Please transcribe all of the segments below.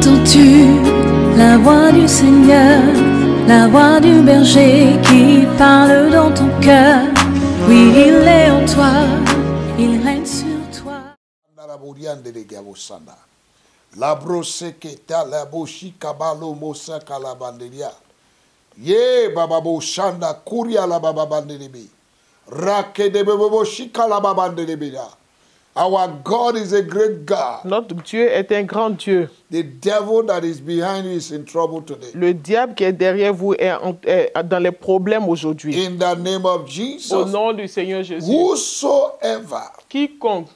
Entends-tu la voix du Seigneur, la voix du berger qui parle dans ton cœur? Oui, il est en toi, il règne sur toi. La broseketa la boshi kabalo mosa kalabanderia. Ye baba boshanda kuria la baba banderebi. Rake de bebo shika la baba banderebia. Our God is a great God. Notre Dieu est un grand Dieu. The devil that is behind you is in trouble today. Le diable qui est derrière vous est dans les problèmes aujourd'hui. In the name of Jesus. Au nom du Seigneur Jésus. Whosoever Quiconque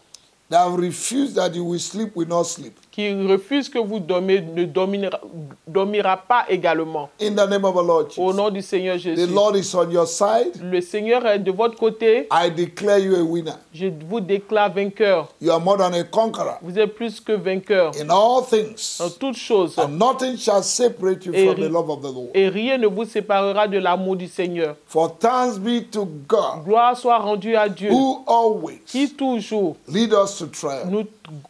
that refuse that you will sleep will not sleep. Qui refuse que vous dormiez ne dormira pas également. In the name of the Lord Jesus. Au nom du Seigneur Jésus. The Lord is on your side. Le Seigneur est de votre côté. I declare you a winner. Je vous déclare vainqueur. You are more than a conqueror. Vous êtes plus que vainqueur. In all things. Dans toutes choses. And nothing shall separate you from the love of the Lord. Et rien ne vous séparera de l'amour du Seigneur. For thanks be to God. Gloire soit rendue à Dieu. Who always. Qui toujours. Lead us to triumph. Nous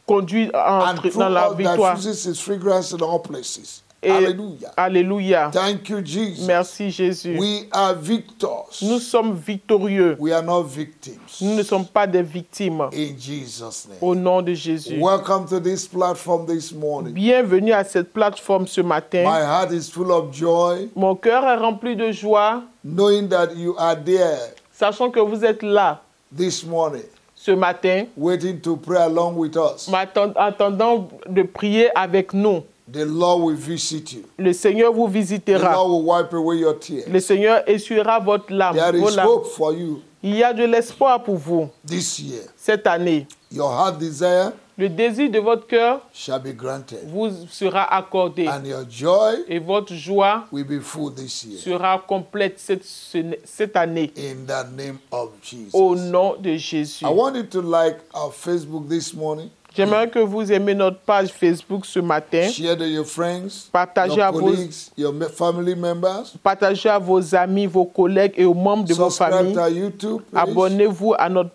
conduit dans la victoire. His fragrance in all places. Et Hallelujah. Alléluia. Thank you, Jesus. Merci, Jésus. We are victors. Nous sommes victorieux. We are not victims. Nous ne sommes pas des victimes. In Jesus' name. Au nom de Jésus. Welcome to this platform this morning. Bienvenue à cette plateforme ce matin. My heart is full of joy. Mon cœur est rempli de joie. Knowing that you are there. Sachant que vous êtes là. This morning. Ce matin, waiting to pray along with us. Attendant de prier avec nous. The Lord will visit you. Le Seigneur vous visitera. The Lord will wipe away your tears. Le Seigneur essuiera votre larme. There is hope for you. Il y a de l'espoir pour vous. This year. Cette année. Your heart desire. Le désir de votre cœur shall be granted. Vous sera accordé. And your joy et votre joie will be full this year. Sera complète cette année. In the name of Jesus. Au nom de Jésus. I want you to like our Facebook this morning. J'aimerais que vous aimiez notre page Facebook ce matin. Share to your friends, partagez your colleagues, your family members. Partagez à vos amis, vos collègues et aux membres de vos familles. To our YouTube page. Abonnez-vous à notre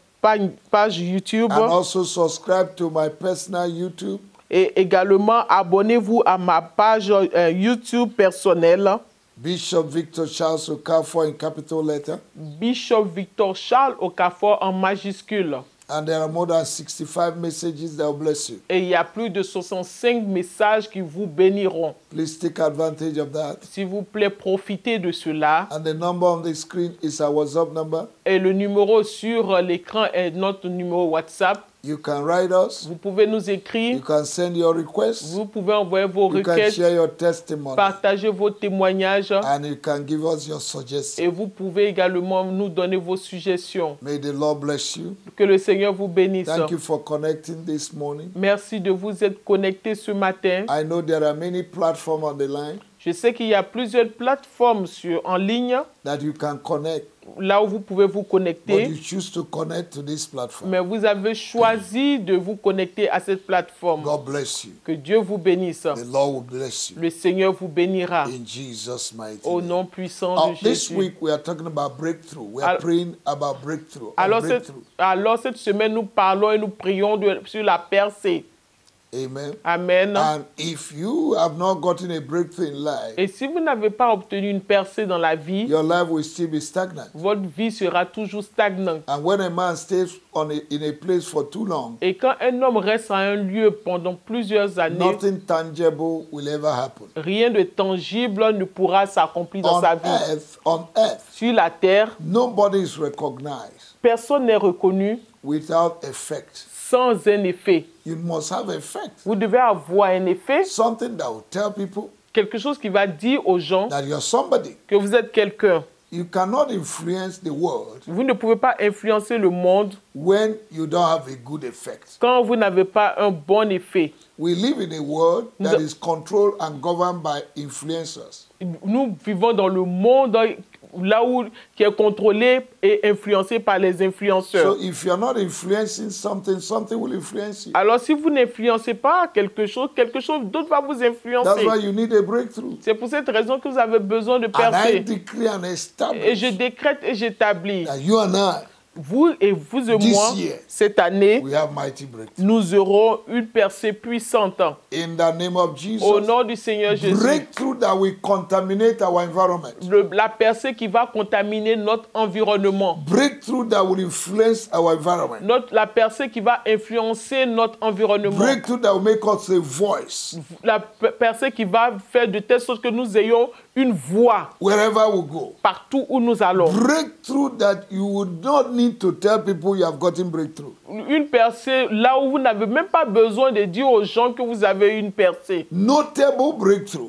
page YouTube. And also subscribe to my personal YouTube. Et également, abonnez-vous à ma page YouTube personnelle. Bishop Victor Charles Okafor in capital letter. Bishop Victor Charles Okafor en majuscule. And there are more than 65 messages that will bless you. Et il y a plus de 65 messages qui vous béniront. Please take advantage of that. S'il vous plaît, profitez de cela. And the number on the screen is our WhatsApp number. Et le numéro sur l'écran est notre numéro WhatsApp. You can write us. Vous pouvez nous écrire. You can send your requests. Vous pouvez envoyer vos requêtes. You can share your testimony. Partager vos témoignages. And you can give us your suggestions. Et vous pouvez également nous donner vos suggestions. May the Lord bless you. Que le Seigneur vous bénisse. Thank you for connecting this morning. Merci de vous être connectés ce matin. I know there are many platforms on the line. Je sais qu'il y a plusieurs plateformes en ligne. That you can connect. Là où vous pouvez vous connecter. But you choose to connect to this platform. Mais vous avez choisi de vous connecter à cette plateforme. God bless you. Que Dieu vous bénisse. The Lord will bless you. Le Seigneur vous bénira. In Jesus' mighty Au nom puissant de Jésus. This week we are talking about breakthrough. We are praying about breakthrough. Alors cette semaine nous parlons et nous prions sur la percée. Amen. Amen. And if you have not gotten a breakthrough in life, et si vous n'avez pas obtenu une percée dans la vie, your life will still be stagnant. Votre vie sera toujours stagnante. And when a man stays in a place for too long, et quand un homme reste à un lieu pendant plusieurs années, nothing tangible will ever happen. Rien de tangible ne pourra s'accomplir dans sa vie. On earth, sur la terre, nobody is recognized. Personne n'est reconnu without effect. Sans un effet. You must have effect. Vous devez avoir un effet. Something that will tell people. Quelque chose qui va dire aux gens that you're somebody. Que vous êtes quelqu'un. You cannot influence the world. Vous ne pouvez pas influencer le monde. When you don't have a good effect. Quand vous n'avez pas un bon effet. We live in a world that is controlled and governed by influencers. Nous vivons dans le monde là où qui est contrôlé et influencé par les influenceurs. So if you're not influencing something, something will influence you. Alors si vous n'influencez pas quelque chose d'autre va vous influencer. That's why you need a breakthrough. C'est pour cette raison que vous avez besoin de percer. And I decree and establish et je décrète et j'établis that you and I vous et moi, This year, cette année, we have mighty breakthrough. nous aurons une percée puissante. In the name of Jesus, Au nom du Seigneur Jésus. breakthrough that will contaminate our environment. La percée qui va contaminer notre environnement. Breakthrough that will influence our environment. La percée qui va influencer notre environnement. Breakthrough that will make us a voice La percée qui va faire de telle sorte que nous ayons une voix wherever we go. partout où nous allons. Breakthrough that you would not need to tell people you have gotten breakthrough. Une percée là où vous n'avez même pas besoin de dire aux gens que vous avez une percée. Notable breakthrough.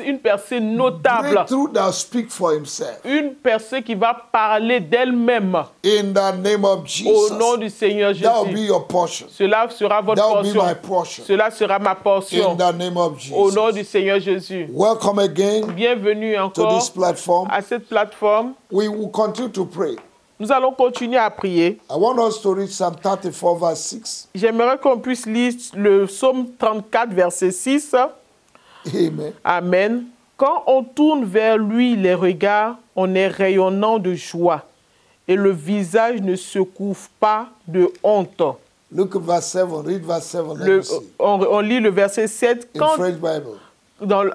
Une percée notable. Breakthrough that speaks for himself. Une percée qui va parler d'elle-même. In the name of Jesus. Au nom du Seigneur Jésus. That will be your portion. Cela sera votre That will be portion. my portion. Cela sera ma portion. In the name of Jesus. Au nom du Seigneur Jésus. Welcome again Bienvenue to encore this platform. à cette plateforme. We will continue to pray. Nous allons continuer à prier. I want us to read Psalm 34 verse 6. J'aimerais qu'on puisse lire le psaume 34, verset 6. Amen. Amen. Quand on tourne vers lui les regards, on est rayonnant de joie et le visage ne se couvre pas de honte. Look at verse 7. Read verse 7. Let me see. On lit le verset 7. In French Bible.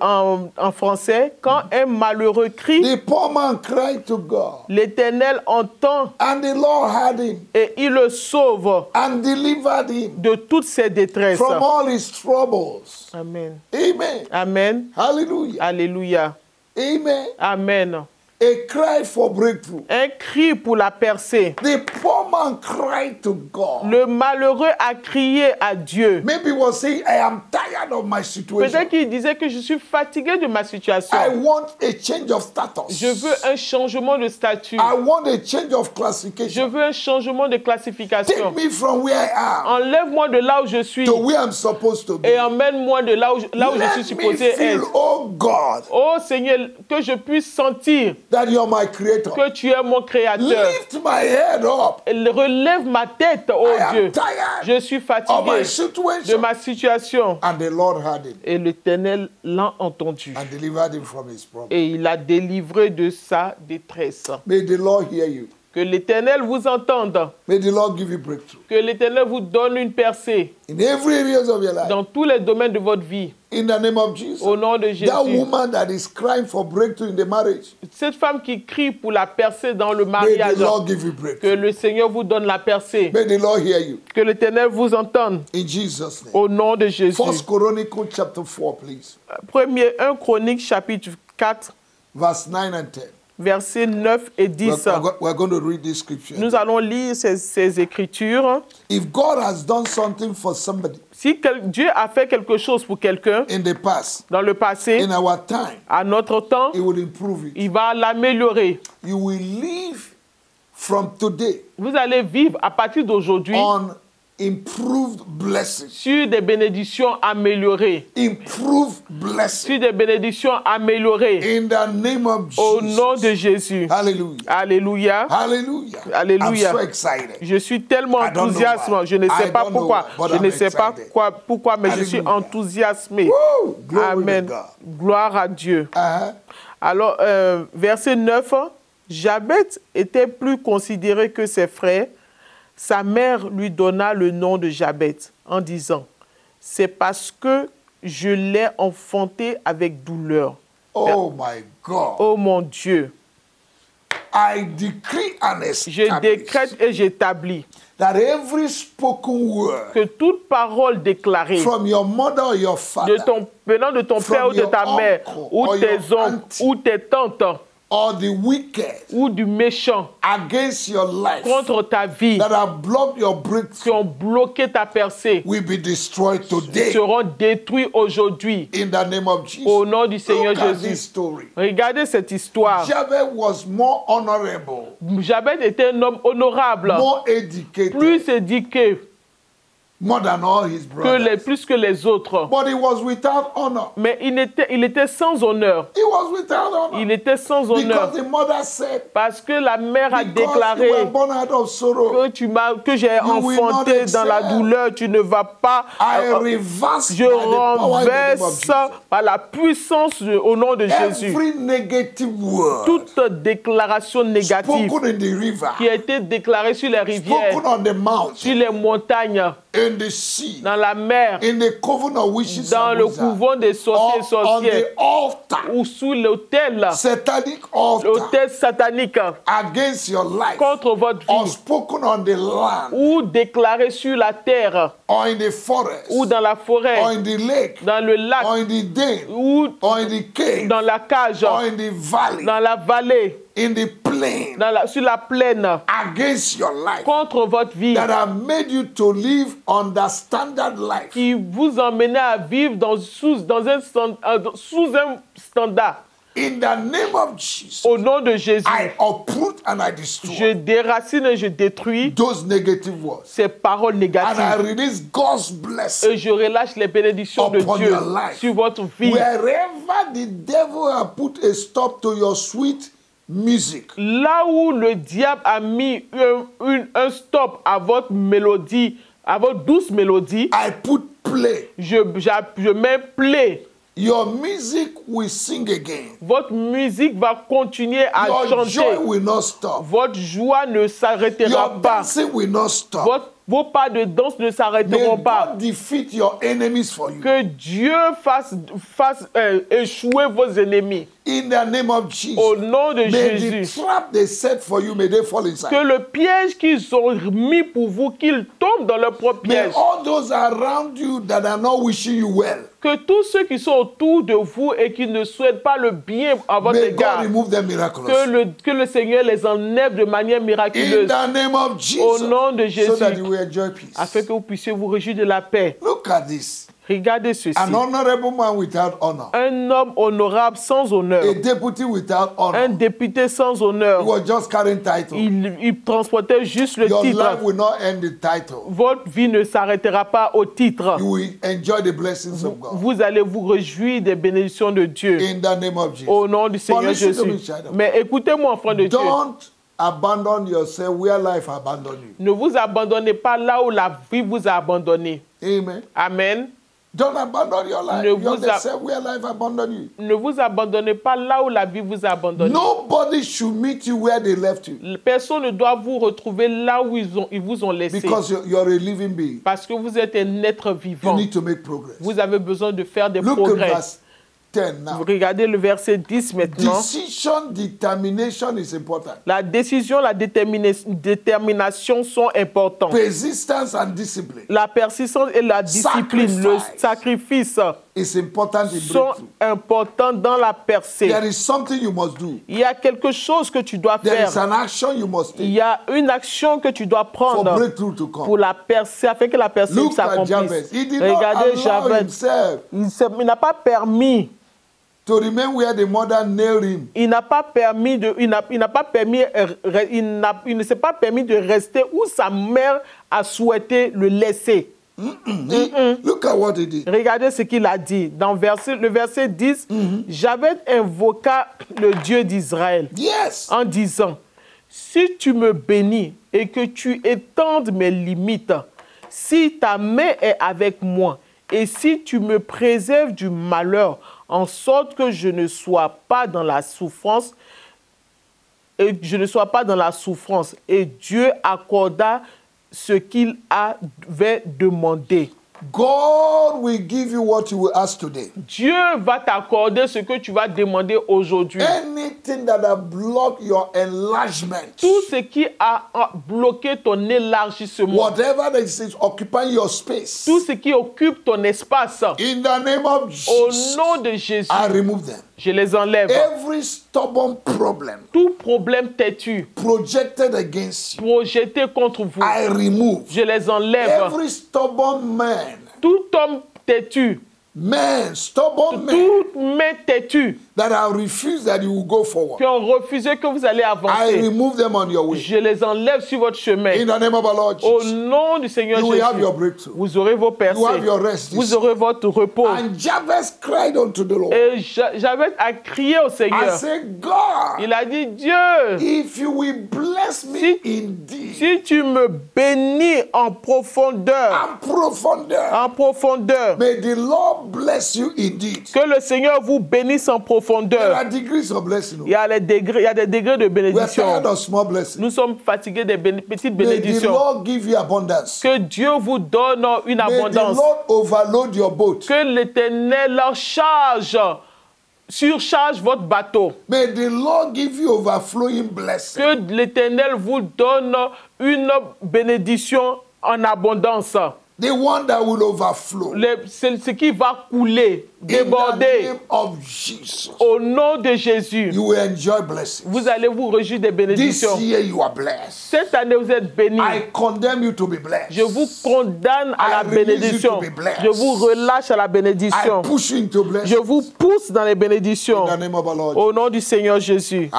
En français, quand un malheureux crie, The poor man cried to God, l'Éternel entend and the Lord heard him et il le sauve and delivered him de toutes ses détresses. from all his troubles. Amen. Amen. Amen. Hallelujah. Alléluia. Amen. Amen. A cry for breakthrough. Un cri pour la percée. The poor man cried to God. Le malheureux a crié à Dieu. Maybe he was saying, I am tired of my situation. Peut-être qu'il disait que je suis fatigué de ma situation. I want a change of status. Je veux un changement de statut. I want a change of Je classification. veux un changement de classification. Take me from where I am Enlève-moi de là où je suis to where I'm supposed to be. et emmène-moi de là où je suis Let me supposé feel, être. oh God, Oh Seigneur, que je puisse sentir that you're my creator. que tu es mon créateur. Lift my head up. Relève ma tête, oh I am Dieu. tired Je suis of my fatigué de situation. ma situation. And the Lord heard him Et l'Éternel l'a entendu. and delivered him from his problem. Et il l'a délivré de sa détresse. May the Lord hear you. Que l'Éternel vous entende. May the Lord give you breakthrough Que l'Éternel vous donne une percée in every areas of your life. dans tous les domaines de votre vie. In the name of Jesus. Au nom de Jésus. That woman that is crying for breakthrough in the marriage. Cette femme qui crie pour la percée dans le May mariage. the Lord give you Que breakthrough. le Seigneur vous donne la percée. May the Lord hear you. Que l'Éternel vous entende. In Jesus' name. Au nom de Jésus. First Chronicle chapter 4, please. 1 Chronique chapitre 4, Verse 9 and 10. versets 9 et 10. We're going to read this scripture. Nous allons lire ces écritures. If God has done something for somebody Si Dieu a fait quelque chose pour quelqu'un in the past, dans le passé, in our time, à notre temps, He will improve it. il va l'améliorer. You will live from today Vous allez vivre à partir d'aujourd'hui on improved blessings. sur des bénédictions améliorées. Improved blessings. Sur des bénédictions améliorées. In the name of Au Jesus. nom de Jésus. Hallelujah. Alléluia. Hallelujah. Alléluia. I'm so excited. Je suis tellement I don't know enthousiaste. why. Je ne sais I pas don't know pourquoi. why, but Je I'm ne sais pas excited. pourquoi, mais je suis Hallelujah. enthousiasmé. Woo! Glory Amen. to God. Gloire à Dieu. Uh-huh. Alors, verset 9. Jabet était plus considéré que ses frères. Sa mère lui donna le nom de Jabet en disant, c'est parce que je l'ai enfanté avec douleur. Oh my God. Oh mon Dieu, I decree and je establish décrète et j'établis that every spoken word que toute parole déclarée from your mother or your father venant de ton from père ou de your ta mère, uncle ou or tes your oncles, auntie, ou tes tantes, or the wicked ou du méchant against your life contre ta vie, that have blocked your qui breakthrough ont bloqué ta percée, will be destroyed today seront détruits aujourd'hui. in the name of Jesus. Au nom du Seigneur Look at Jésus. this story. Regardez cette histoire. Jabez was more honorable, Jabet était un homme honorable, more educated, plus éduqué, more than all his brothers. plus que les autres. But he was without honor. Mais il était sans honneur. He was without honor. Il était sans honneur. Because the mother said, Parce que la mère a because déclaré you were born out of sorrow, que j'ai will enfanté not dans la excel. douleur, tu ne vas pas. I reverse Je by the power in the name of renverse Jesus. par la puissance au nom de Jésus Every negative word toute déclaration négative spoken in the river, qui a été déclarée sur les rivières, spoken on the sur mountain, les montagnes, in the sea, dans la mer, in the coven of witches dans and le wizards, couvent des sorciers et on sorcières, the altar, ou sous l'autel, satanic altar, l'autel satanique against your life, contre votre or vie, spoken on the land, ou déclaré sur la terre, or in the forest, ou dans la or forêt, in the lake, dans le lac, or in the den, ou or in the cave, dans la cage, or in the valley, dans la vallée, in the plain, sur la plaine, against your life, contre votre vie, that have made you to live on that standard life. qui vous emmenait à vivre sous un standard. In the name of Jesus, Au nom de Jésus, I uproot and I je destroy déracine et je détruis those negative words. ces paroles And I négatives. release God's blessing Et je relâche les bénédictions de upon Dieu your life. sur votre vie. Wherever the devil has put a stop to your sweet music, Là où le diable a mis un stop à votre mélodie, à votre douce mélodie, I put play. je mets play. Your music will sing again. Votre musique va continuer à Your chanter. joy will not stop. Votre joie ne s'arrêtera Your pas. dancing will not stop. Vos pas de danse ne May s'arrêteront pas. God defeat your enemies for you. Que Dieu fasse échouer vos ennemis. In the name of Jesus. Au nom de May Jésus. the trap they set for you, may they fall inside. Que le piège qu'ils ont mis pour vous, qu'ils tombent dans leur propre May piège. all those around you that are not wishing you well, Que tous ceux qui sont autour de vous et qui ne souhaitent pas le bien à votre may God égard, remove them miraculously. que le Seigneur les enlève de manière In miraculeuse. the name of Au Jesus. nom de So that Jésus. you will enjoy peace. Afin que vous puissiez vous réjouir de la paix. Look at this. Regardez ceci. An honorable man without honor. Un homme honorable sans honneur. A deputy without Un honor. député sans honneur. He was just carrying title. Il transportait juste le Your titre. life will not end the title. Votre vie ne s'arrêtera pas au titre. You will enjoy the blessings of God. Vous allez vous réjouir des bénédictions de Dieu. In the name of Jesus. Au nom du Seigneur But listen to me, Jésus. child of God. Mais écoutez-moi, enfant de Dieu. Don't abandon yourself where life abandoned you. Ne vous abandonnez pas là où la vie vous a abandonné. Amen. Amen. Don't abandon your life. Ne vous Yourself where life abandoned you. Ne vous abandonnez pas là où la vie vous a abandonné. Nobody should meet you where they left you. Personne ne doit vous retrouver là où ils vous ont laissé. Because you're a living being. Parce que vous êtes un être You vivant. need to make progress. Vous avez besoin de faire des Look progrès. at verse 10 now. Regardez le verset 10 maintenant. Decision, determination is important. La décision, la détermination sont importantes. Persistence and discipline La persistance et la discipline, le sacrifice is important in sont breakthrough. importants dans la percée. There is something you must do. Il y a quelque chose que tu dois There is faire. an action you must Il take y a une action que tu dois for prendre breakthrough to come. pour la percée, afin que la percée Look at Jabez. s'accomplisse. He did not Regardez allow Jabez. himself Il n'a pas permis. to remain where the mother nailed him. Il n'a pas permis de, il ne s'est pas permis de rester où sa mère a souhaité le laisser. Look at what he did. Regardez ce qu'il a dit. Dans le verset 10, Jabez invoqua le Dieu d'Israël Yes. en disant, si tu me bénis et que tu étendes mes limites, si ta main est avec moi et si tu me préserves du malheur, en sorte que je ne sois pas dans la souffrance, et Dieu accorda ce qu'il avait demandé. God will give you what you will ask today. Dieu va t'accorder ce que tu vas demander aujourd'hui. Anything that have blocked your enlargement, Tout ce qui a bloqué ton élargissement, whatever that is occupying your space, tout ce qui occupe ton espace, in the name of au Jesus, nom de Jésus, I remove them. je les enlève. Every stubborn problem Tout problème têtu, projected against you, projeté contre vous, I remove. je les enlève. Every stubborn man Tout homme têtu Men, stubborn men, Toutes mains têtues that have refused that you will go forward. qui ont refusé que vous allez I avancer, remove them on your way. je les enlève sur votre chemin. In the name of our Lord Au Jesus. nom du Seigneur You will have Jésus, your breakthrough. vous aurez vos You have your percées, rest. vous aurez votre repos. And Jabez cried unto the Lord. Et Jabez a crié au I Seigneur. said, God, Il a dit, Dieu, if you will bless me indeed, si tu me bénis en profondeur, and profondeur, may the Lord bless you indeed. que le Seigneur vous bénisse en There profondeur. are degrees of blessing. Il y a des degrés de We are bénédiction. tired of small blessings. Nous sommes fatigués des petites May the bénédictions. Lord give you abundance. Que Dieu vous donne une May the abondance. Lord overload your boat. Que l'Éternel leur surcharge votre bateau. May the Lord give you overflowing blessing. Que l'Éternel vous donne une bénédiction en abondance. The one that will overflow. Ce qui va couler, In the déborder. name of Jesus. Au nom de Jésus, You will enjoy blessings. vous allez vous réjouir des This bénédictions. year you are blessed. Cette année, vous êtes bénis. I condemn you to be blessed. Je vous condamne à la I release bénédiction. you to be blessed. Je vous relâche à la bénédiction. I push you into Je blessing. vous pousse dans les bénédictions. In the name of our Lord. Au nom du Seigneur Jésus.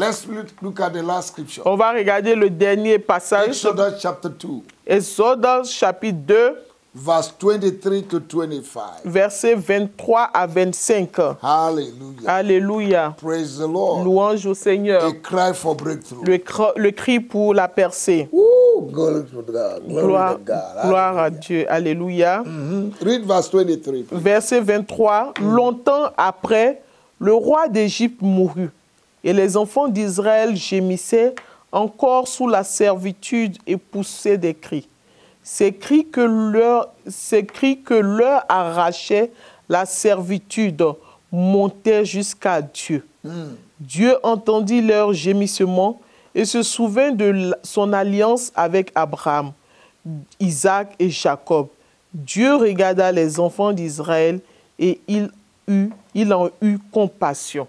Let's look at the last scripture. On va regarder le dernier passage. Exodus chapter 2, Exode chapitre 2, verse 23 to 25. versets 23 à 25. Hallelujah. Alléluia. Praise the Lord. Louange au Seigneur. A cry for breakthrough. Le cri pour la percée. Woo, glory to God. Glory Gloire, to God. gloire à Dieu. Alléluia. Read verse 23. Please. Verset 23. Longtemps après, le roi d'Égypte mourut, et les enfants d'Israël gémissaient encore sous la servitude et poussaient des cris. Ces cris que leur arrachait la servitude montaient jusqu'à Dieu. Dieu entendit leurs gémissements et se souvint de son alliance avec Abraham, Isaac et Jacob. Dieu regarda les enfants d'Israël et il en eut compassion.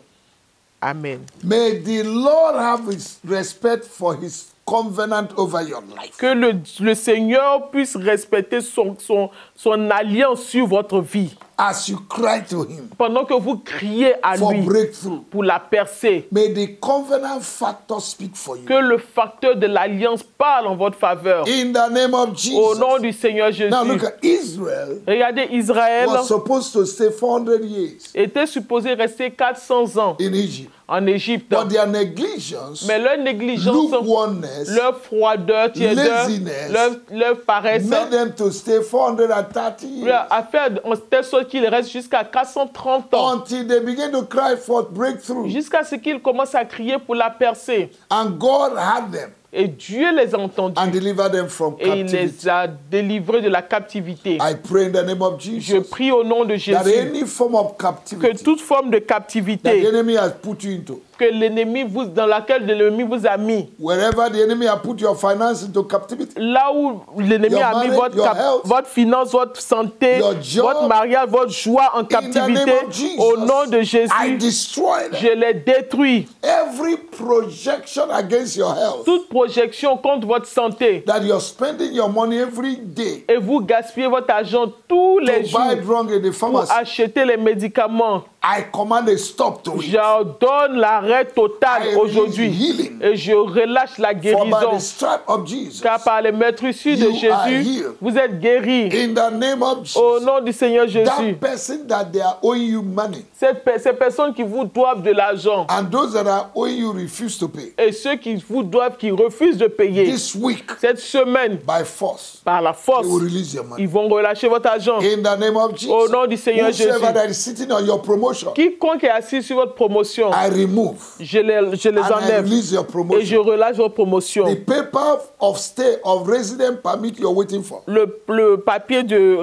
Amen. May the Lord have his respect for his covenant over your life. Que le Seigneur puisse respecter son alliance sur votre vie. As you cry to him Pendant que vous criez à for lui breakthrough, pour la percée, may the covenant factor speak for you. que le facteur de l'alliance parle en votre faveur. In the name of Au Jesus. nom du Seigneur Jésus. Now look at Israel. Regardez, Israël Was supposed to stay 400 years était supposé rester 400 ans in Egypt. en Égypte. But their negligence, Mais leur négligence, lukewarmness, leur froideur, tiédeur, laziness, leur paresse, made them to stay 430 years a fait en telle sorte qu'ils restent jusqu'à 430 ans. until they began to cry for breakthrough. Jusqu'à ce qu'ils commencent à crier pour la percée. And God had them Et Dieu les a entendus. and delivered them from Et il captivity. les a délivrés de la captivité. I pray in the name of Je Jesus prie au nom de that Jésus any form of que captivity toute forme de that the captivité enemy has put you into, que l'ennemi dans laquelle l'ennemi vous a mis, wherever the enemy has put your finance into captivity, là où l'ennemi Your a mis marriage, your health, votre finance, votre santé, your job, votre mariage, votre joie en in the captivité, name of Jesus, au nom de I Jésus, destroy them. je les détruis. Every projection against your health, Toute projection contre votre santé that you're spending your money every day et vous gaspillez votre argent tous les to jours buy drug in the pour pharmacy, acheter les médicaments. I command a stop to it. J'ordonne l'arrêt total I aujourd'hui release healing. et je relâche la For by guérison. the stripe of Jesus, Car par les meurtrissures de You are Jésus, healed. vous êtes guéris. in the name of Au Jesus, nom du Seigneur Jésus, that person that they are owing you money ces personnes qui vous doivent de l'argent and those that are owing you refuse to pay, et ceux qui vous doivent, qui refusent de payer, this week, cette semaine, by force, par la force, they will release your money. ils vont relâcher votre argent. In the name of Au Jesus, nom du Seigneur Jésus, whosoever that is sitting on your promotion, quiconque est assis sur votre promotion, I remove je les and I enlève release your et je promotion. relâche votre promotion. The paper of stay of resident permit you're waiting for, Le papier de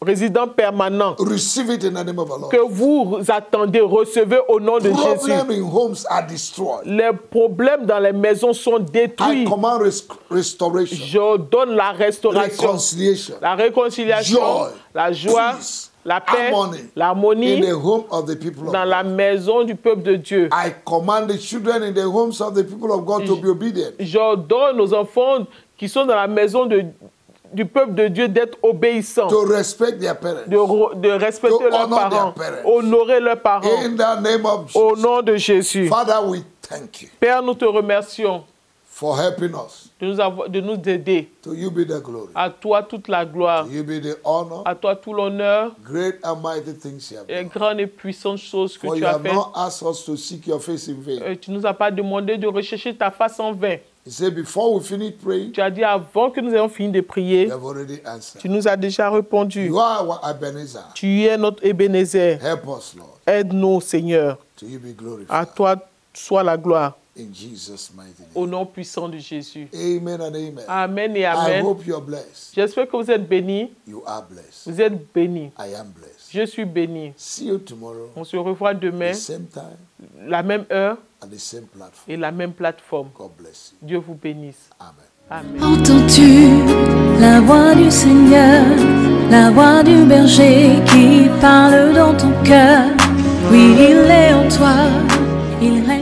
résident permanent receive it in the name of the Lord. que vous attendez, recevez au nom de Jésus. Problems in homes are destroyed. Les problèmes dans les maisons sont I détruits. command restoration, Je donne la restauration, reconciliation, la réconciliation, joy, la joie, peace, la paix, harmony in l'harmonie the home of the people of dans God. la maison du peuple de Dieu. I command the children in the homes of the people of God to be obedient. J'ordonne aux enfants qui sont dans la maison du peuple de Dieu d'être obéissants, to respect their parents. de respecter To leurs honor parents, their parents. honorer leurs parents. In the name of Au Jesus. nom de Jésus. Father, we thank you Père, nous te remercions for helping us. de nous aider. To you be the glory. À toi toute la gloire, To you be the honor. à toi tout l'honneur, Great and mighty things you have et done. grandes et puissantes choses que For tu you as have faites. not asked us to seek your face in vain. Tu ne nous as pas demandé de rechercher ta face en vain. He said, before we finish praying, Tu as dit avant que nous ayons fini de prier, you have already answered. tu nous as déjà répondu. You are our Ebenezer. Tu es notre Ebenezer. Help us, Lord. Aide-nous, Seigneur. To you be À glorified. toi soit la gloire. In Jesus' mighty Au name. nom puissant de Jésus. Amen and amen. Amen et I amen. hope you're blessed. J'espère que vous êtes bénis. You are blessed. Vous êtes bénis. I am blessed. Je suis béni. See you tomorrow, On se revoit demain, the same time, la même heure and the same platform. et la même plateforme. God bless you. Dieu vous bénisse. Amen. Amen. Entends-tu la voix du Seigneur, la voix du berger qui parle dans ton cœur? Oui, il est en toi, il règne.